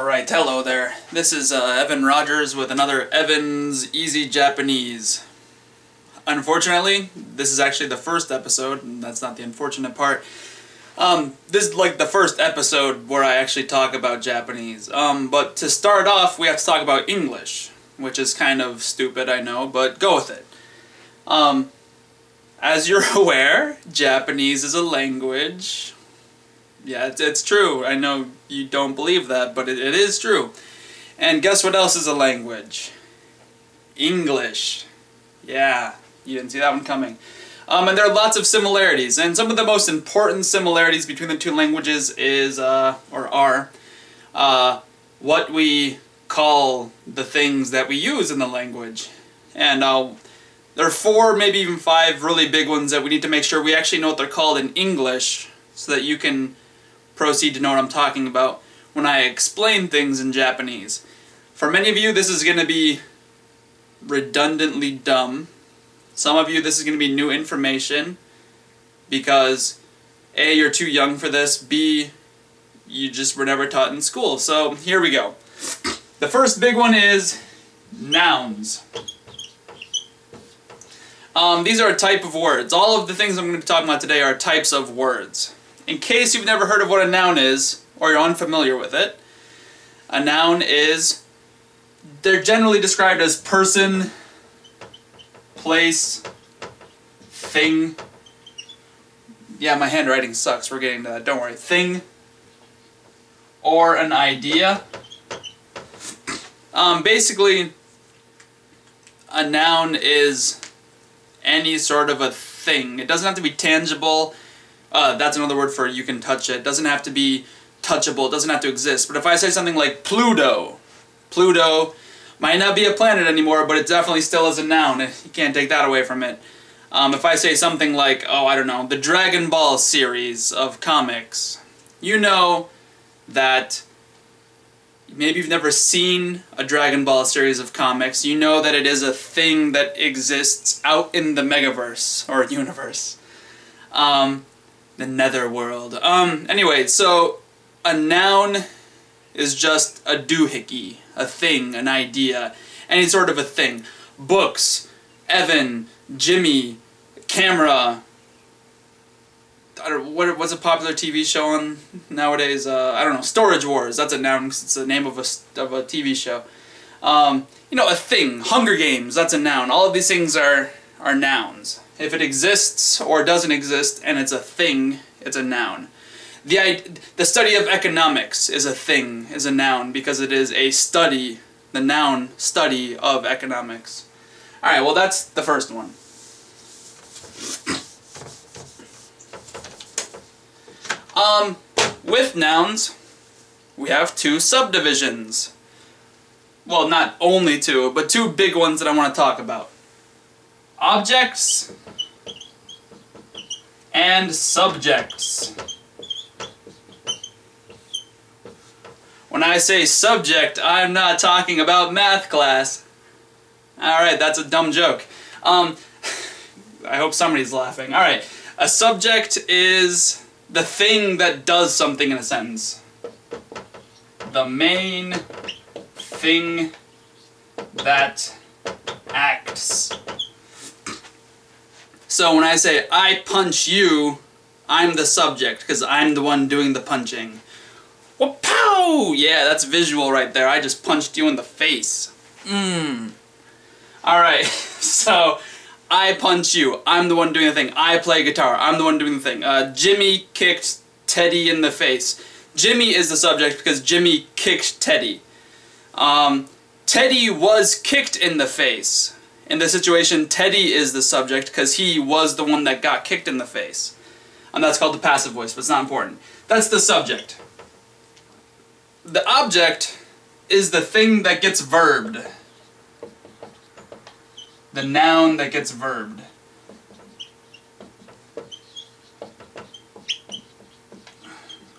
Alright, hello there. This is Evan Rogers with another Evan's Easy Japanese. Unfortunately, this is actually the first episode, and that's not the unfortunate part. This is like the first episode where I actually talk about Japanese. But to start off, we have to talk about English, which is kind of stupid, I know, but go with it. As you're aware, Japanese is a language. Yeah, it's true. I know you don't believe that, but it is true. And guess what else is a language? English. Yeah, you didn't see that one coming. And there are lots of similarities, and some of the most important similarities between the two languages is, are what we call the things that we use in the language. And there are 4, maybe even 5 really big ones that we need to make sure we actually know what they're called in English so that you can proceed to know what I'm talking about when I explain things in Japanese. For many of you, this is going to be redundantly dumb. Some of you, this is going to be new information because A, you're too young for this, B, you just were never taught in school. So here we go. The first big one is nouns. These are a type of words. All of the things I'm going to be talking about today are types of words. In case you've never heard of what a noun is, or you're unfamiliar with it, a noun is, they're generally described as person, place, thing. Yeah, my handwriting sucks, we're getting to that, don't worry. Thing, or an idea. Basically, a noun is any sort of a thing. It doesn't have to be tangible. That's another word for you can touch it. It doesn't have to be touchable. It doesn't have to exist. But if I say something like Pluto, Pluto might not be a planet anymore, but it definitely still is a noun. You can't take that away from it. If I say something like, oh, I don't know, the Dragon Ball series of comics, you know that maybe you've never seen a Dragon Ball series of comics. You know that it is a thing that exists out in the megaverse, or universe. The netherworld. Anyway, so a noun is just a doohickey, a thing, an idea, any sort of a thing. Books, Evan, Jimmy, camera. What's a popular TV show on nowadays? I don't know. Storage Wars. That's a noun. It's the name of a TV show. You know, a thing. Hunger Games. That's a noun. All of these things are nouns. If it exists or doesn't exist and it's a thing, it's a noun. The study of economics is a thing, is a noun, because it is a study, the noun study of economics. Alright, well that's the first one. With nouns, we have 2 subdivisions. Well, not only 2, but 2 big ones that I want to talk about. Objects and subjects. When I say subject, I'm not talking about math class. Alright, that's a dumb joke. I hope somebody's laughing. Alright, a subject is the thing that does something in a sentence. The main thing that acts. So when I say, I punch you, I'm the subject, because I'm the one doing the punching. Wha-pow! Yeah, that's visual right there. I just punched you in the face. Alright, so, I punch you. I'm the one doing the thing. I play guitar. I'm the one doing the thing. Jimmy kicked Teddy in the face. Jimmy is the subject because Jimmy kicked Teddy. Teddy was kicked in the face. In this situation, Teddy is the subject because he was the one that got kicked in the face. And that's called the passive voice, but it's not important. That's the subject. The object is the thing that gets verbed. The noun that gets verbed.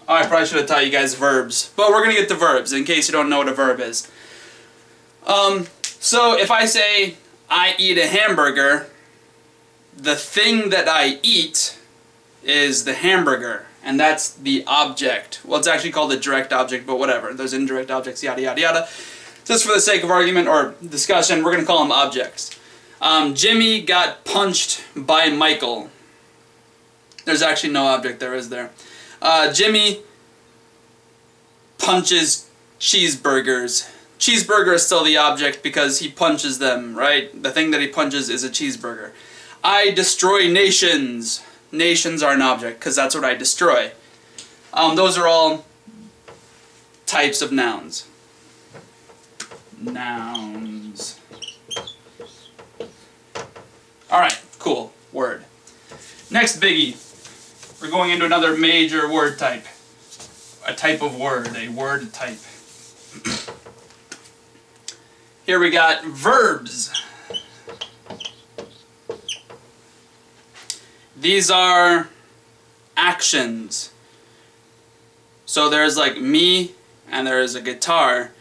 Oh, I probably should have taught you guys verbs. But we're going to get to verbs in case you don't know what a verb is. So if I say, I eat a hamburger, the thing that I eat is the hamburger. and that's the object. Well, it's actually called a direct object, but whatever. There's indirect objects, yada yada yada. Just for the sake of argument or discussion, we're going to call them objects. Jimmy got punched by Michael. There's actually no object there, is there? Jimmy punches cheeseburgers. Cheeseburger is still the object because he punches them, right? The thing that he punches is a cheeseburger. I destroy nations. Nations are an object because that's what I destroy. Those are all types of nouns. Nouns. Alright, cool. Word. Next biggie. We're going into another major word type. A type of word. A word type. Here we got verbs. These are actions. So there's like me and there's a guitar.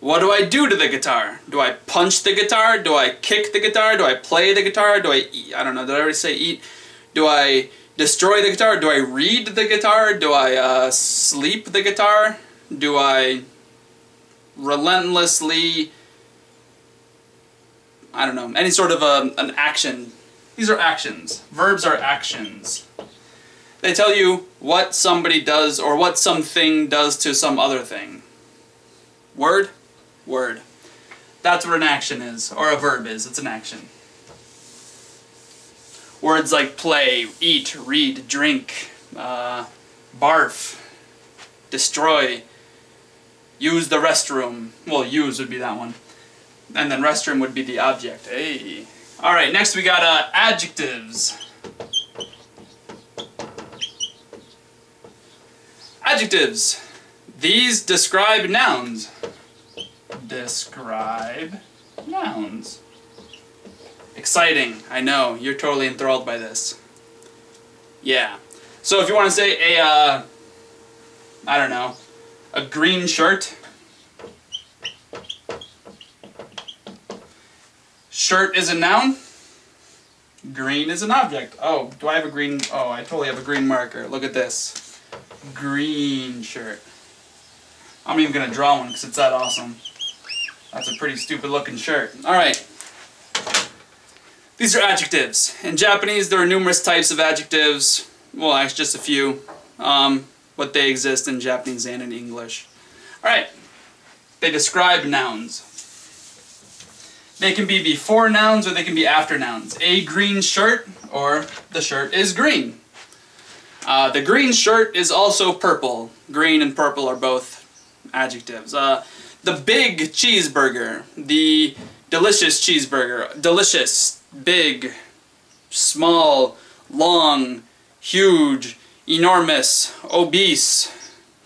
What do I do to the guitar? Do I punch the guitar? Do I kick the guitar? Do I play the guitar? Do I eat? I don't know. Did I already say eat? Do I destroy the guitar? Do I read the guitar? Do I sleep the guitar? Do I relentlessly, I don't know, any sort of an action? These are actions. Verbs are actions. They tell you what somebody does or what something does to some other thing. Word? Word. That's what an action is, or a verb is. It's an action. Words like play, eat, read, drink, barf, destroy, use the restroom. Well, use would be that one. And then restroom would be the object. Hey. Alright, next we got adjectives. Adjectives. These describe nouns. Describe nouns. Exciting. I know. You're totally enthralled by this. Yeah. So if you want to say I don't know, a green shirt. Shirt is a noun. Green is an object. Oh, do I have a green? Oh, I totally have a green marker. Look at this. Green shirt. I'm even going to draw one because it's that awesome. That's a pretty stupid looking shirt. Alright. These are adjectives. In Japanese, there are numerous types of adjectives. Well, actually just a few. But they exist in Japanese and in English. Alright. They describe nouns. They can be before nouns or they can be after nouns. A green shirt, or the shirt is green. The green shirt is also purple. Green and purple are both adjectives. The big cheeseburger. The delicious cheeseburger. Delicious, big, small, long, huge, enormous, obese,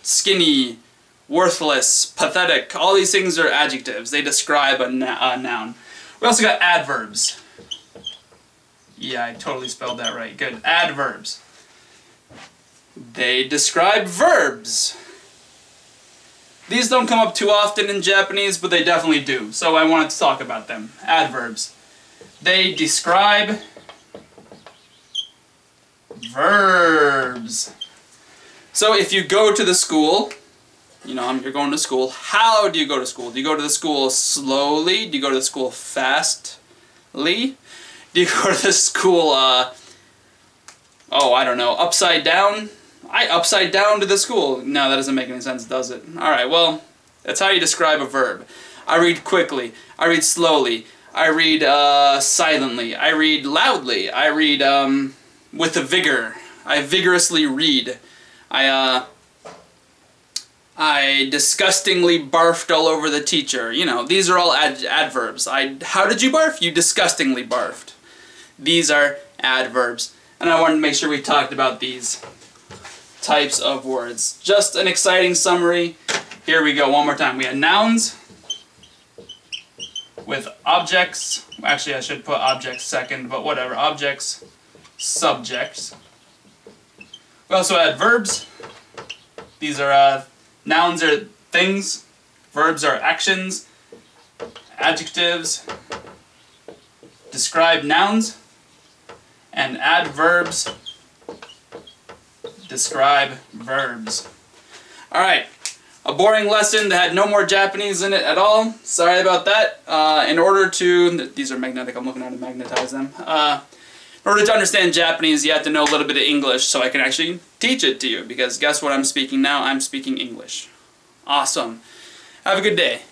skinny, worthless, pathetic. All these things are adjectives. They describe a noun. We also got adverbs. Yeah, I totally spelled that right. Good. Adverbs. They describe verbs. These don't come up too often in Japanese, but they definitely do. So I wanted to talk about them. Adverbs. They describe verbs. So if you go to the school, you know, you're going to school. How do you go to school? Do you go to the school slowly? Do you go to the school fastly? Do you go to the school, oh, I don't know, upside down? I upside down to the school. No, that doesn't make any sense, does it? Alright, well, that's how you describe a verb. I read quickly. I read slowly. I read silently. I read loudly. I read with a vigor. I vigorously read. I disgustingly barfed all over the teacher. You know, these are all adverbs. How did you barf? You disgustingly barfed. These are adverbs. And I wanted to make sure we talked about these types of words. Just an exciting summary. Here we go, one more time. We had nouns with objects. Actually, I should put objects second, but whatever. Objects, subjects. We also had verbs. These are nouns are things, verbs are actions, adjectives describe nouns, and adverbs describe verbs. Alright, a boring lesson that had no more Japanese in it at all. Sorry about that. In order to, these are magnetic, I'm looking how to magnetize them. In order to understand Japanese, you have to know a little bit of English so I can actually teach it to you. Because guess what I'm speaking now? I'm speaking English. Awesome. Have a good day.